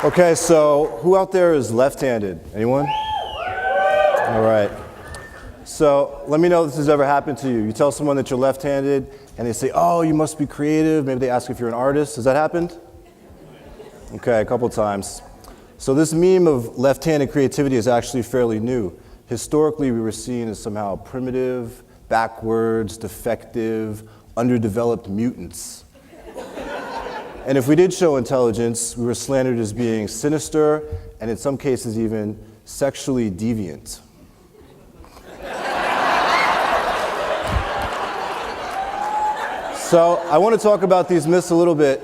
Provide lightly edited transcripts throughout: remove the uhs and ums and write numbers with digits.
Okay, so who out there is left-handed? Anyone? All right. So let me know if this has ever happened to you. You tell someone that you're left-handed, and they say, oh, you must be creative. Maybe they ask if you're an artist. Has that happened? Okay, a couple times. So this meme of left-handed creativity is actually fairly new. Historically, we were seen as somehow primitive, backwards, defective, underdeveloped mutants. And if we did show intelligence, we were slandered as being sinister and in some cases even sexually deviant. So I want to talk about these myths a little bit,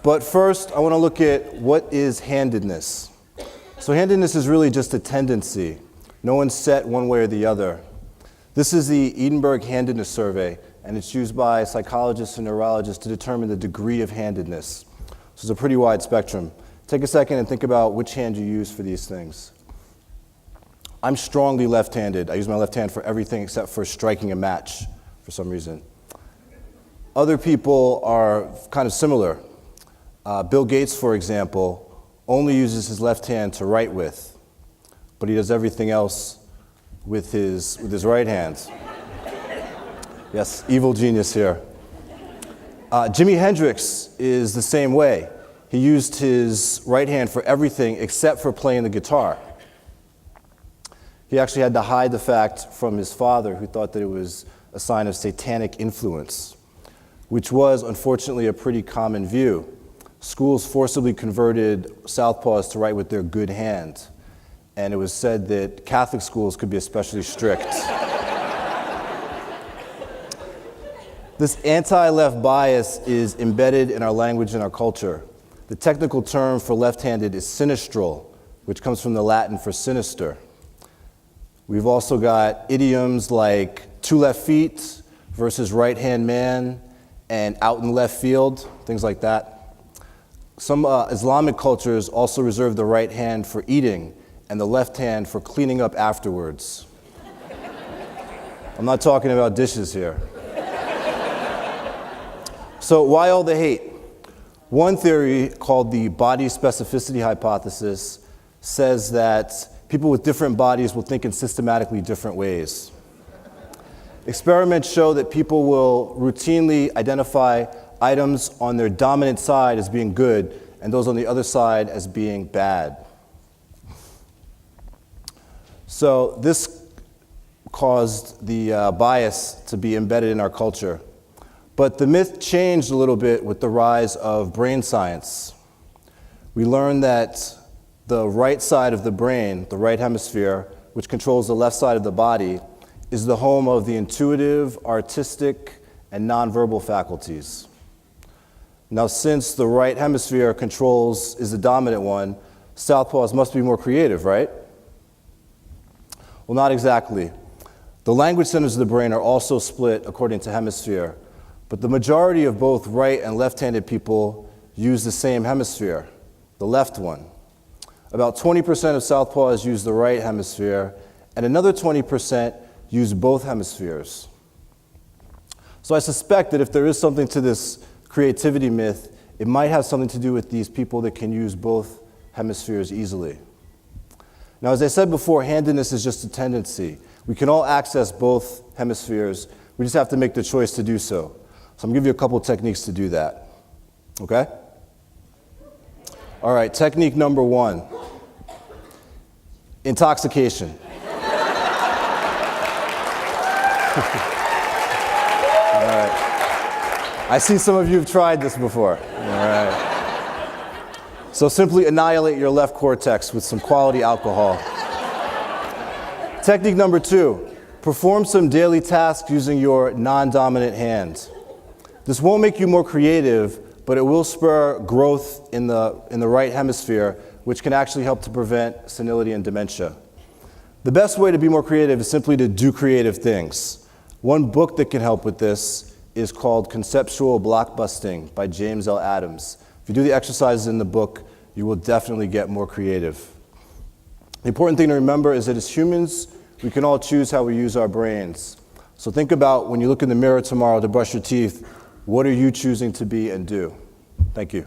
but first I want to look at what is handedness. So handedness is really just a tendency. No one's set one way or the other. This is the Edinburgh Handedness Survey, and it's used by psychologists and neurologists to determine the degree of handedness. So it's a pretty wide spectrum. Take a second and think about which hand you use for these things. I'm strongly left-handed. I use my left hand for everything except for striking a match for some reason. Other people are kind of similar. Bill Gates, for example, only uses his left hand to write with, but he does everything else with his right hand. Yes, evil genius here. Jimi Hendrix is the same way. He used his right hand for everything except for playing the guitar. He actually had to hide the fact from his father, who thought that it was a sign of satanic influence, which was unfortunately a pretty common view. Schools forcibly converted Southpaws to write with their good hand, and it was said that Catholic schools could be especially strict. This anti-left bias is embedded in our language and our culture. The technical term for left-handed is sinistral, which comes from the Latin for sinister. We've also got idioms like 2 left feet versus right-hand man and out in left field, things like that. Some Islamic cultures also reserve the right hand for eating and the left hand for cleaning up afterwards. I'm not talking about dishes here. So why all the hate? One theory, called the body specificity hypothesis, says that people with different bodies will think in systematically different ways. Experiments show that people will routinely identify items on their dominant side as being good and those on the other side as being bad. So this caused the bias to be embedded in our culture. But the myth changed a little bit with the rise of brain science. We learned that the right side of the brain, the right hemisphere, which controls the left side of the body, is the home of the intuitive, artistic, and nonverbal faculties. Now, since the right hemisphere is the dominant one, Southpaws must be more creative, right? Well, not exactly. The language centers of the brain are also split according to hemisphere, but the majority of both right and left-handed people use the same hemisphere, the left one. About 20% of Southpaws use the right hemisphere, and another 20% use both hemispheres. So I suspect that if there is something to this creativity myth, it might have something to do with these people that can use both hemispheres easily. Now, as I said before, handedness is just a tendency. We can all access both hemispheres. We just have to make the choice to do so. So I'm going to give you a couple techniques to do that. Okay? All right, technique number 1. Intoxication. All right. I see some of you have tried this before. All right. So simply annihilate your left cortex with some quality alcohol. Technique number 2. Perform some daily tasks using your non-dominant hand. This won't make you more creative, but it will spur growth in the right hemisphere, which can actually help to prevent senility and dementia. The best way to be more creative is simply to do creative things. One book that can help with this is called Conceptual Blockbusting by James L. Adams. If you do the exercises in the book, you will definitely get more creative. The important thing to remember is that as humans, we can all choose how we use our brains. So think about when you look in the mirror tomorrow to brush your teeth, what are you choosing to be and do? Thank you.